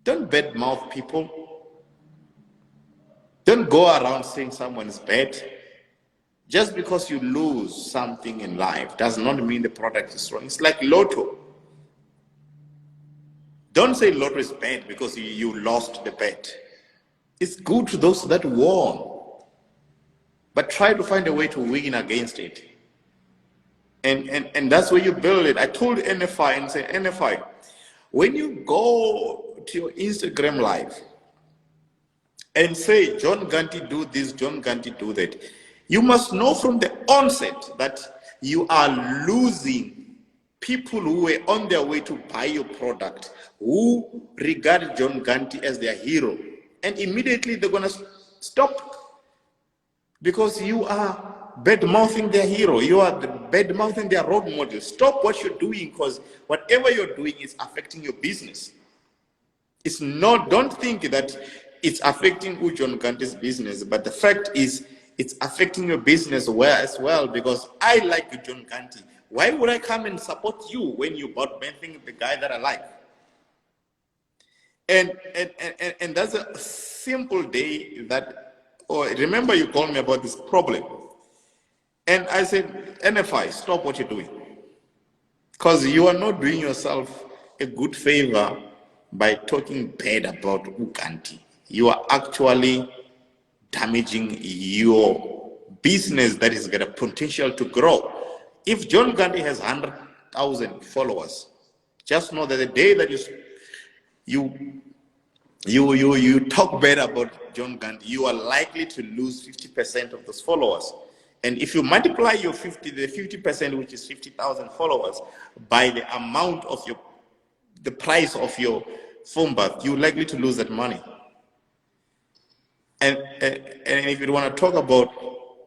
Don't badmouth people. Don't go around saying someone is bad. Just because you lose something in life does not mean the product is wrong. It's like lotto. Don't say lotto is bad because you lost the bet. It's good to those that won. But try to find a way to win against it. And that's where you build it. I told NFI and say, NFI, when you go to your Instagram live and say, John Ganti do this, John Ganti do that, you must know from the onset that you are losing people who were on their way to buy your product, who regard John Ganti as their hero. And immediately they're going to stop because you are bad-mouthing their hero. You are bad-mouthing their role model. Stop what you're doing, because whatever you're doing is affecting your business. It's not, don't think that it's affecting John Ganti's business, but the fact is it's affecting your business as well, because I like John Ganti. Why would I come and support you when you bought anything the guy that I like? And that's a simple day that, remember you called me about this problem. And I said, NFI, stop what you're doing. Because you are not doing yourself a good favor by talking bad about Uganti. You are actually damaging your business that is got a potential to grow. If John Gandhi has 100,000 followers, just know that the day that you talk bad about John Gandhi, you are likely to lose 50% of those followers. And if you multiply the 50%, which is 50,000 followers, by the amount of the price of your phone bath, you're likely to lose that money. And if you want to talk about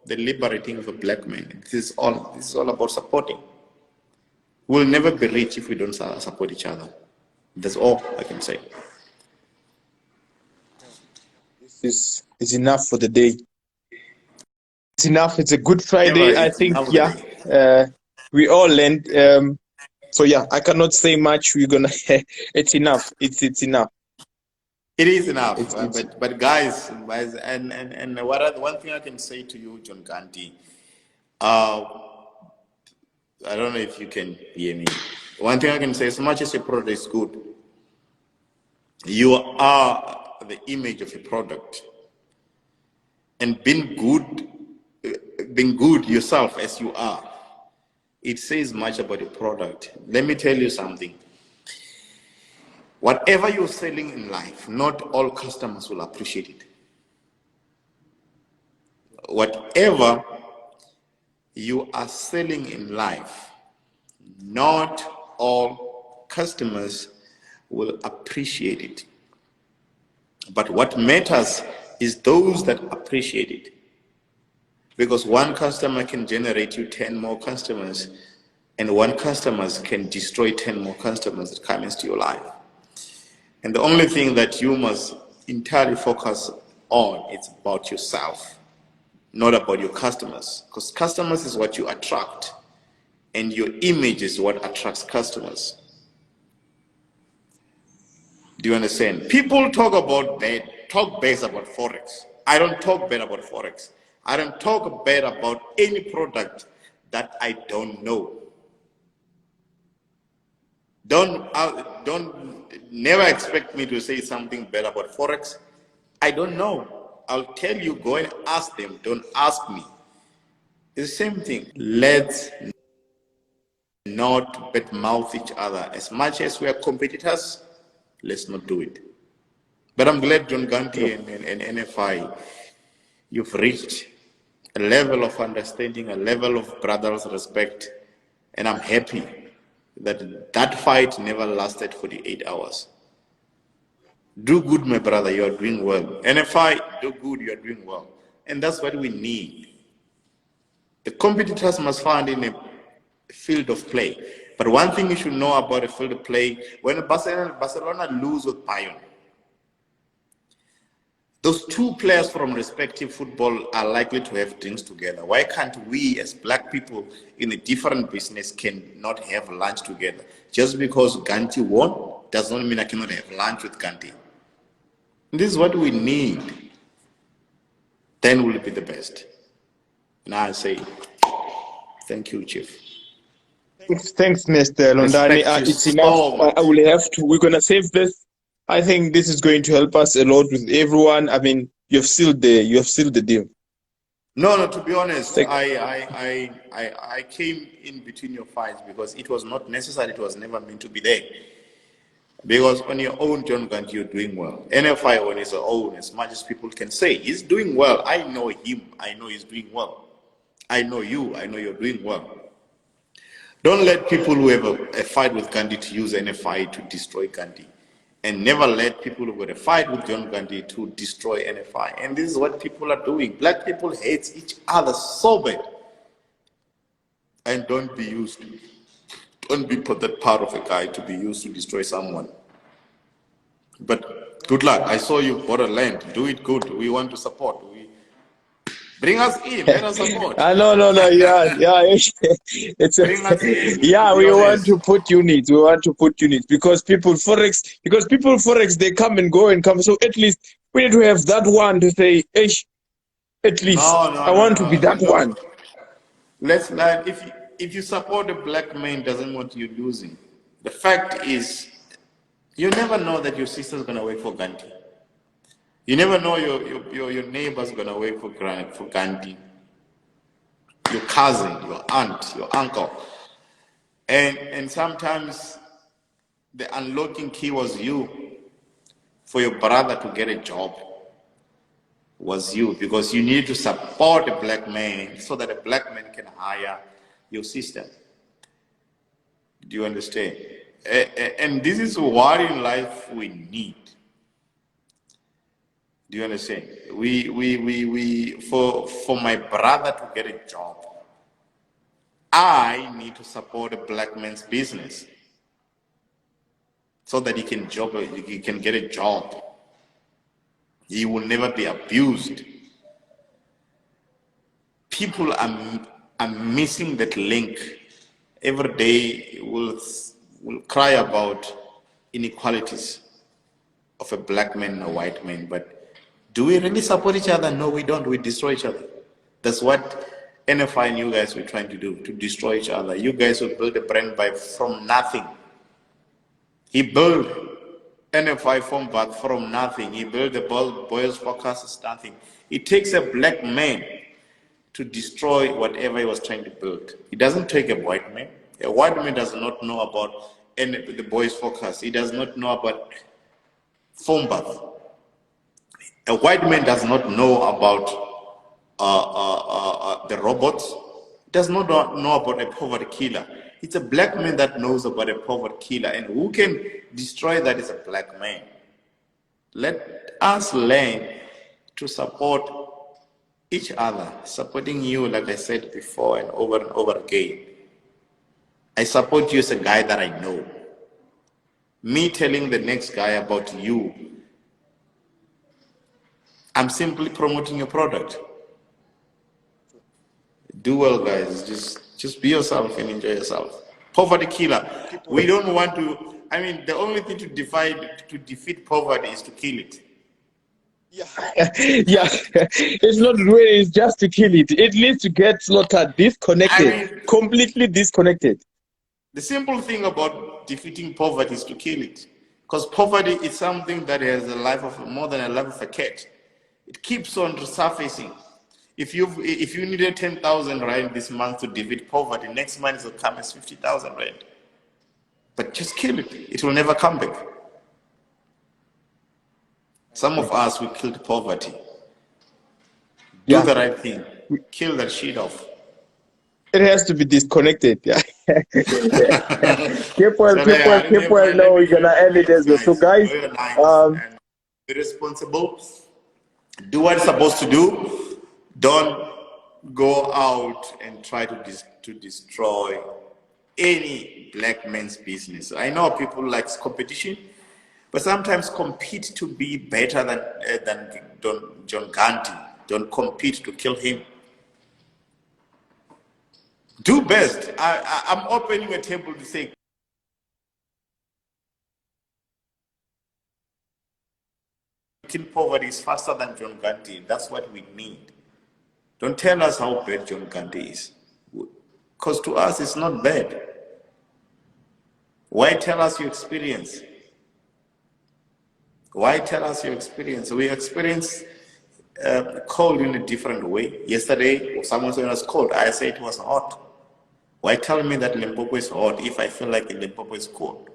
the liberating of a black man, this is all about supporting. We'll never be rich if we don't support each other. That's all I can say.
This is enough for the day. It's enough. It's a good Friday. I think, we all learned. So yeah, I cannot say much. We're gonna. It's enough. It's enough.
It is enough. But guys, and one thing I can say to you, John Ganti, I don't know if you can hear me. One thing I can say, as much as your product is good, you are the image of your product. And being good yourself as you are, it says much about your product. Let me tell you something. Whatever you're selling in life, not all customers will appreciate it. Whatever you are selling in life, not all customers will appreciate it. But what matters is those that appreciate it. Because one customer can generate you 10 more customers, and one customer can destroy 10 more customers that come into your life. And the only thing that you must entirely focus on is about yourself, not about your customers. Because customers is what you attract, and your image is what attracts customers. Do you understand? People talk bad about Forex. I don't talk bad about Forex. I don't talk bad about any product that I don't know. Never expect me to say something bad about Forex. I don't know. I'll tell you, go and ask them. Don't ask me. It's the same thing. Let's not badmouth each other. As much as we are competitors, let's not do it. But I'm glad John Ganti and NFI, you've reached a level of understanding, a level of brothers' respect, and I'm happy that that fight never lasted 48 hours. Do good, my brother, you are doing well. NFI, do good, you are doing well. And that's what we need. The competitors must find in a field of play. But one thing you should know about a field of play, when Barcelona lose with Bayern, those two players from respective football are likely to have drinks together. Why can't we, as black people in a different business, can not have lunch together? Just because Ganti won does not mean I cannot have lunch with Ganti. This is what we need. Then we'll be the best. Now I say, thank you, Chief.
Thanks, Mr. Londani.
Respect you
It's enough.
so
I
much.
will have to. We're gonna save this. I think this is going to help us a lot with everyone. I mean, you have sealed the deal.
No, to be honest,
Thank-
I came in between your fights because it was not necessary. It was never meant to be there. Because on your own, John Gant, you're doing well. NFI on his own, as much as people can say, he's doing well. I know him. I know he's doing well. I know you. I know you're doing well. Don't let people who have a fight with Gandhi to use NFI to destroy Gandhi. And never let people who got a fight with John Gandhi to destroy NFI. And this is what people are doing. Black people hate each other so bad. And don't be used. Don't be put that part of a guy to be used to destroy someone. But good luck. I saw you bought a land. Do it good. We want to support. Bring us in. Let us support.
no. Yeah. It's
Bring us in.
yeah.
To be
We want
honest.
to put units. We want to put units because people Forex they come and go and come. So at least we need to have that one to say, "Hey, at least I want to be that
No.
one."
Let's not. If you support a black man, doesn't want you losing. The fact is, you never know that your sister's gonna work for Gandhi. You never know your neighbor's gonna work for Gandhi. Your cousin, your aunt, your uncle, and sometimes the unlocking key was you for your brother to get a job. Was you because you need to support a black man so that a black man can hire your sister. Do you understand? And this is what in life we need. Do you understand? We for my brother to get a job, I need to support a black man's business so that he can get a job. He will never be abused. People are missing that link. Every day will cry about inequalities of a black man and a white man, but do we really support each other? No, we don't. We destroy each other. That's what NFI and you guys were trying to do, to destroy each other. You guys will build a brand from nothing. He built NFI from nothing. He built the Boys Forecast as nothing. It takes a black man to destroy whatever he was trying to build. It doesn't take a white man. A white man does not know about the Boys Forecast. He does not know about phone bath. A white man does not know about the robots. He does not know about a poverty killer. It's a black man that knows about a poverty killer, and who can destroy that is a black man. Let us learn to support each other, supporting you, like I said before and over again. I support you as a guy that I know. Me telling the next guy about you, I'm simply promoting your product. Do well, guys. Just be yourself and enjoy yourself. Poverty killer. We don't want to. I mean, the only thing to defeat poverty is to kill it.
Yeah, it's not really. It's just to kill it. It needs to get slaughtered,
I
disconnected,
mean,
completely disconnected.
the simple thing about defeating poverty is to kill it. Because poverty is something that has a life of more than a life of a cat. It keeps on resurfacing. If you needed 10,000 rand this month to defeat poverty, next month it will come as 50,000 rand. But just kill it. It will never come back. Some of us, we killed poverty. Do
Yeah.
the right thing. Kill that shit off.
It has to be disconnected. Yeah. Keep well,
So
keep well, keep well.
let
No, we're
me
gonna end it as well. So,
guys.
guys,
Enjoy your nights
um,
and be responsible. Do what you're supposed to do. Don't go out and try to destroy any black man's business. I know people like competition, but sometimes compete to be better than John Gandhi. Don't compete to kill him. Do best. I'm opening a table to say kill poverty is faster than John Gandhi. That's what we need. Don't tell us how bad John Gandhi is. Because to us, it's not bad. Why tell us your experience? Why tell us your experience? We experience cold in a different way. Yesterday, someone said it was cold. I said it was hot. Why tell me that Limpopo is hot if I feel like Limpopo is cold?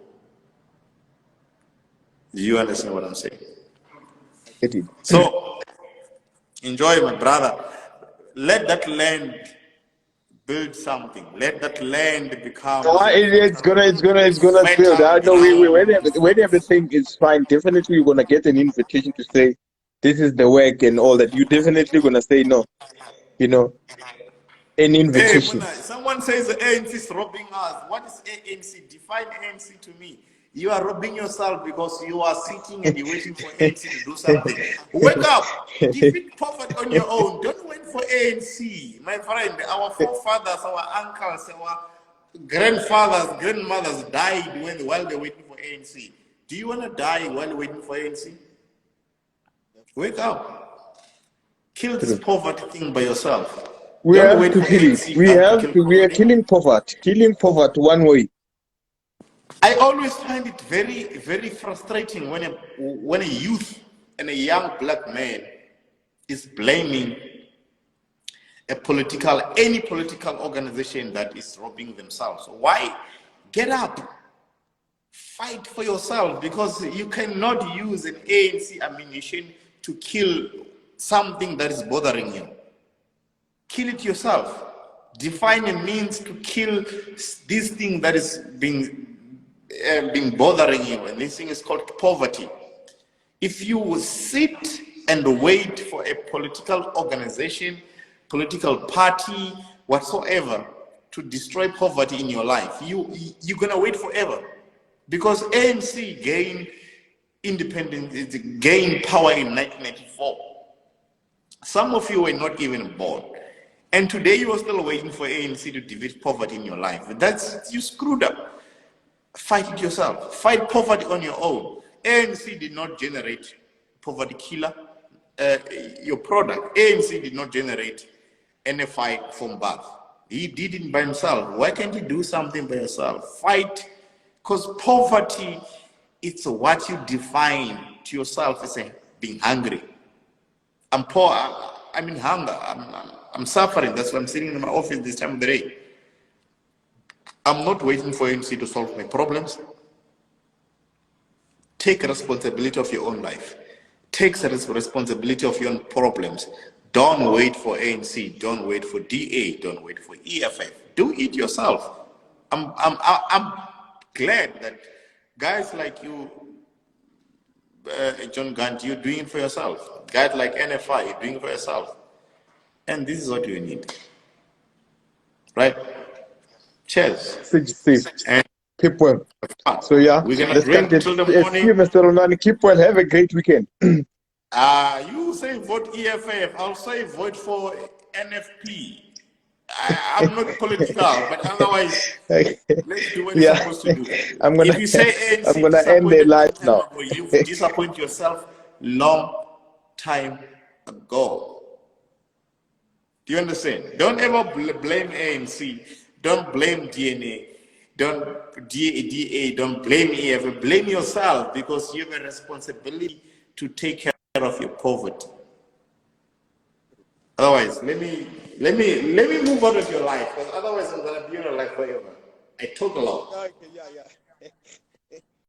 Do you understand what I'm saying?
get it.
So, enjoy, my brother. Let that land build something. Let that land become
It's
a
gonna build.
fertile
I know
ground.
when everything is fine, definitely you're gonna get an invitation to say this is the work and all that. You definitely gonna say no, you know, an
Hey,
invitation.
Muna, someone says the ANC is robbing us. What is ANC? Define ANC to me. You are robbing yourself because you are sitting and you're waiting for ANC to do something. Wake up! Defeat poverty on your own. Don't wait for ANC. My friend, our forefathers, our uncles, our grandfathers, grandmothers died while they're waiting for ANC. Do you want to die while waiting for ANC? Wake up. Kill this poverty thing by yourself.
We
Don't
have
wait
to
for
kill it.
ANC come to kill
We are
poverty.
killing poverty one way.
I always find it very, very frustrating when a youth and a young black man is blaming any political organization that is robbing themselves. Why? Get up, fight for yourself, because you cannot use an ANC ammunition to kill something that is bothering you. Kill it yourself. Define a means to kill this thing that is being bothering you, and this thing is called poverty. If you sit and wait for a political organization, political party, whatsoever, to destroy poverty in your life, you're gonna wait forever, because ANC gained independence, it gained power in 1994. Some of you were not even born. And today you are still waiting for ANC to defeat poverty in your life. You screwed up. Fight it yourself. Fight poverty on your own. ANC did not generate poverty killer, your product. ANC did not generate NFI from birth. He did it by himself. Why can't you do something by yourself? Fight, because poverty, it's what you define to yourself as being hungry. I'm poor. I'm in hunger. I'm suffering. That's why I'm sitting in my office this time of the day. I'm not waiting for ANC to solve my problems. Take responsibility of your own life. Take responsibility of your own problems. Don't wait for ANC. Don't wait for DA. Don't wait for EFF. Do it yourself. I'm glad that guys like you, John Gandhi, you're doing it for yourself. Guys like NFI, you're doing it for yourself. And this is what you need. Right? Cheers.
Safe.
And
Keep well. So yeah,
we're gonna
let's cut
drink
it.
till the
See
morning.
you, Mr. Ronani. Keep well. Have a great weekend.
You say vote EFF. I'll say vote for NFP. I'm not political, but otherwise, let's do what you're
Yeah,
supposed to do.
I'm
If
gonna
you say ANC
end the
disappointed long
live
time
now.
ago, you've disappointed yourself long time ago. Do you understand? Don't ever blame ANC. Don't blame DNA. Don't DA. Don't blame EFF. Blame yourself, because you have a responsibility to take care of your poverty. Otherwise, let me move out of your life, because otherwise I'm gonna be in your life forever. I talk a lot.
Okay, yeah.